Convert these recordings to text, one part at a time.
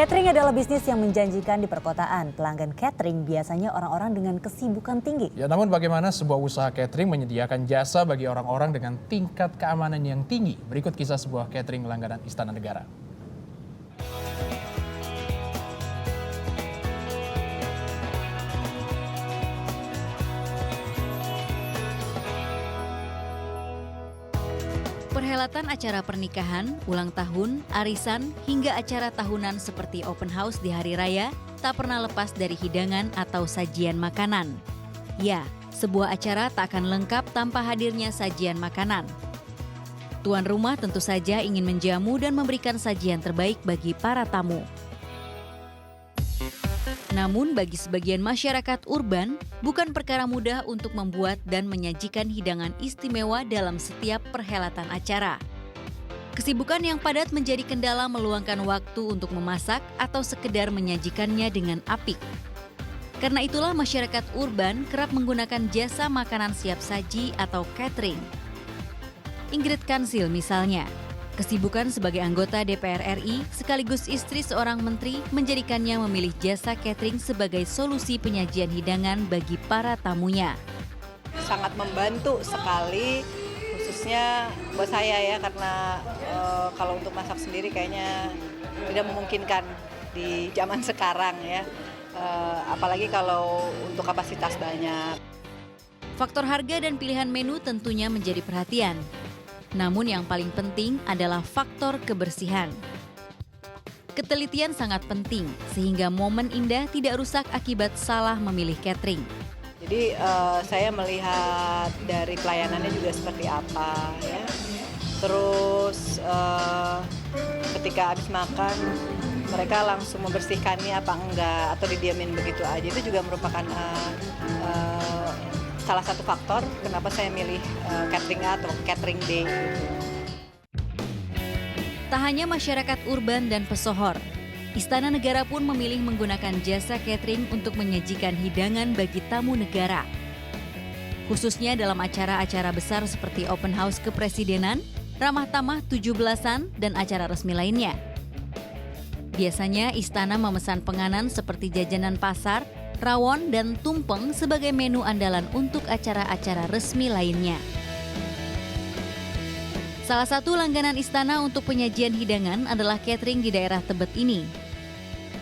Catering adalah bisnis yang menjanjikan di perkotaan. Pelanggan catering biasanya orang-orang dengan kesibukan tinggi. Ya, namun bagaimana sebuah usaha catering menyediakan jasa bagi orang-orang dengan tingkat keamanan yang tinggi? Berikut kisah sebuah catering langganan Istana Negara. Perhelatan acara pernikahan, ulang tahun, arisan, hingga acara tahunan seperti open house di hari raya tak pernah lepas dari hidangan atau sajian makanan. Ya, sebuah acara tak akan lengkap tanpa hadirnya sajian makanan. Tuan rumah tentu saja ingin menjamu dan memberikan sajian terbaik bagi para tamu. Namun bagi sebagian masyarakat urban, bukan perkara mudah untuk membuat dan menyajikan hidangan istimewa dalam setiap perhelatan acara. Kesibukan yang padat menjadi kendala meluangkan waktu untuk memasak atau sekedar menyajikannya dengan apik. Karena itulah masyarakat urban kerap menggunakan jasa makanan siap saji atau catering. Ingrid Kansil misalnya, kesibukan sebagai anggota DPR RI sekaligus istri seorang menteri menjadikannya memilih jasa catering sebagai solusi penyajian hidangan bagi para tamunya. Sangat membantu sekali, khususnya buat saya ya, karena kalau untuk masak sendiri kayaknya tidak memungkinkan di zaman sekarang ya, apalagi kalau untuk kapasitas banyak. Faktor harga dan pilihan menu tentunya menjadi perhatian. Namun yang paling penting adalah faktor kebersihan. Ketelitian sangat penting sehingga momen indah tidak rusak akibat salah memilih catering. Jadi saya melihat dari pelayanannya juga seperti apa ya. Terus ketika habis makan mereka langsung membersihkannya apa enggak atau didiamin begitu aja, itu juga merupakan salah satu faktor kenapa saya milih catering A atau catering D. Tak hanya masyarakat urban dan pesohor, Istana Negara pun memilih menggunakan jasa catering untuk menyajikan hidangan bagi tamu negara. Khususnya dalam acara-acara besar seperti open house kepresidenan, ramah tamah 17-an, dan acara resmi lainnya. Biasanya istana memesan penganan seperti jajanan pasar, rawon, dan tumpeng sebagai menu andalan untuk acara-acara resmi lainnya. Salah satu langganan istana untuk penyajian hidangan adalah catering di daerah Tebet ini.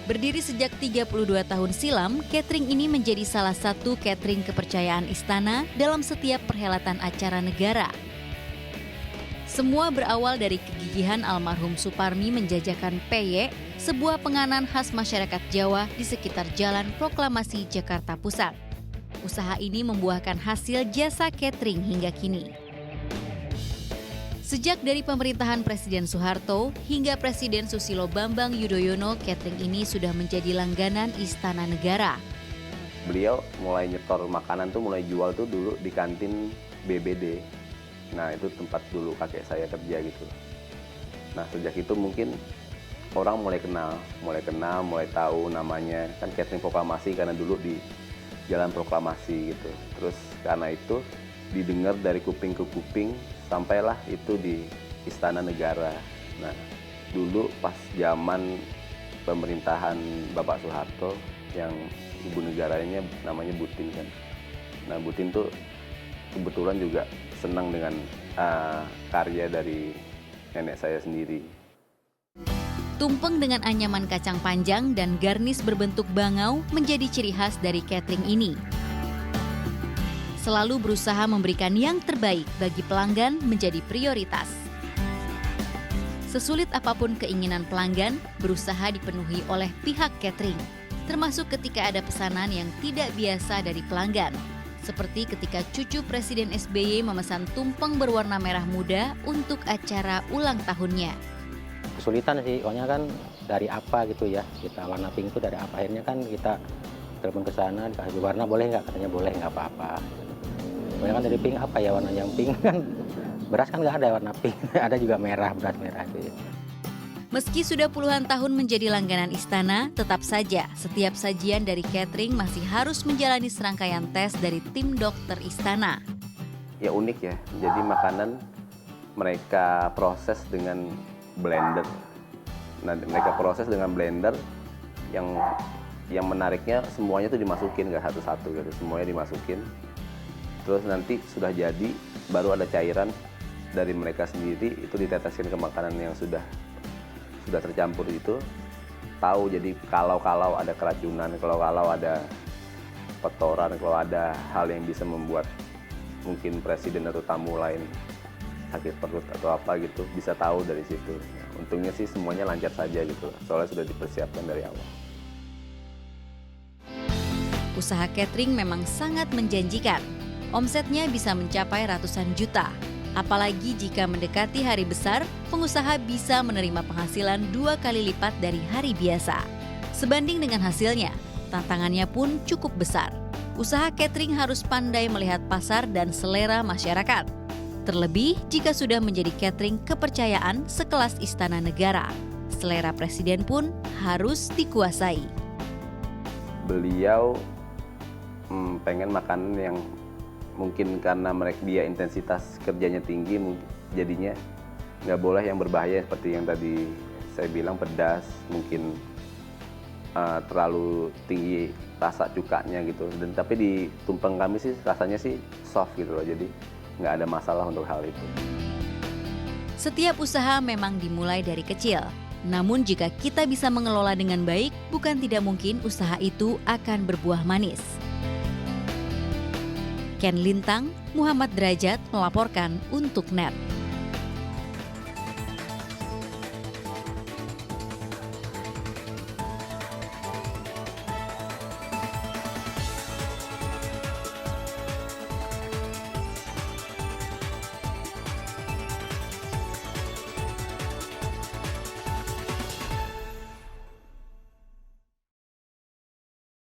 Berdiri sejak 32 tahun silam, catering ini menjadi salah satu catering kepercayaan istana dalam setiap perhelatan acara negara. Semua berawal dari kegigihan almarhum Suparmi menjajakan peyek, sebuah penganan khas masyarakat Jawa di sekitar Jalan Proklamasi Jakarta Pusat. Usaha ini membuahkan hasil jasa catering hingga kini. Sejak dari pemerintahan Presiden Soeharto hingga Presiden Susilo Bambang Yudhoyono, catering ini sudah menjadi langganan Istana Negara. Beliau mulai nyetor makanan tuh mulai jual tuh dulu di kantin BBD. Nah itu tempat dulu kakek saya kerja gitu. Nah sejak itu mungkin orang mulai kenal, mulai tahu namanya. Kan catering proklamasi karena dulu di Jalan Proklamasi gitu. Terus karena itu didengar dari kuping ke kuping, sampailah itu di Istana Negara. Nah dulu pas zaman pemerintahan Bapak Soeharto yang ibu negaranya namanya Butin kan. Nah Butin tuh kebetulan juga senang dengan karya dari nenek saya sendiri. Tumpeng dengan anyaman kacang panjang dan garnis berbentuk bangau menjadi ciri khas dari catering ini. Selalu berusaha memberikan yang terbaik bagi pelanggan menjadi prioritas. Sesulit apapun keinginan pelanggan, berusaha dipenuhi oleh pihak catering, termasuk ketika ada pesanan yang tidak biasa dari pelanggan. Seperti ketika cucu Presiden SBY memesan tumpeng berwarna merah muda untuk acara ulang tahunnya. Kesulitan sih, pokoknya kan dari apa gitu ya, kita warna pink itu dari apa, akhirnya kan kita telepon ke sana, dikasih warna boleh nggak, katanya boleh, nggak apa-apa. Pokoknya kan dari pink apa ya warna yang pink kan, beras kan nggak ada warna pink, ada juga merah, beras merah gitu ya. Meski sudah puluhan tahun menjadi langganan istana, tetap saja setiap sajian dari catering masih harus menjalani serangkaian tes dari tim dokter istana. Ya unik ya, jadi makanan mereka proses dengan blender. Nah, mereka proses dengan blender yang menariknya semuanya tuh dimasukin, nggak satu-satu gitu, semuanya dimasukin. Terus nanti sudah jadi, baru ada cairan dari mereka sendiri, itu diteteskan ke makanan yang sudah tercampur itu. Tahu jadi kalau ada keracunan, kalau ada kotoran, kalau ada hal yang bisa membuat mungkin presiden atau tamu lain sakit perut atau apa gitu, bisa tahu dari situ. Untungnya sih semuanya lancar saja gitu, soalnya sudah dipersiapkan dari awal. Usaha catering memang sangat menjanjikan. Omsetnya bisa mencapai ratusan juta. Apalagi jika mendekati hari besar, pengusaha bisa menerima penghasilan 2 kali lipat dari hari biasa. Sebanding dengan hasilnya, tantangannya pun cukup besar. Usaha catering harus pandai melihat pasar dan selera masyarakat. Terlebih jika sudah menjadi catering kepercayaan sekelas istana negara. Selera presiden pun harus dikuasai. Beliau pengen makanan yang mungkin karena dia intensitas kerjanya tinggi, jadinya nggak boleh yang berbahaya seperti yang tadi saya bilang, pedas, mungkin terlalu tinggi rasa cukanya gitu. Dan tapi di tumpeng kami sih rasanya sih soft gitu loh, jadi nggak ada masalah untuk hal itu. Setiap usaha memang dimulai dari kecil. Namun jika kita bisa mengelola dengan baik, bukan tidak mungkin usaha itu akan berbuah manis. Ken Lintang, Muhammad Derajat melaporkan untuk NET.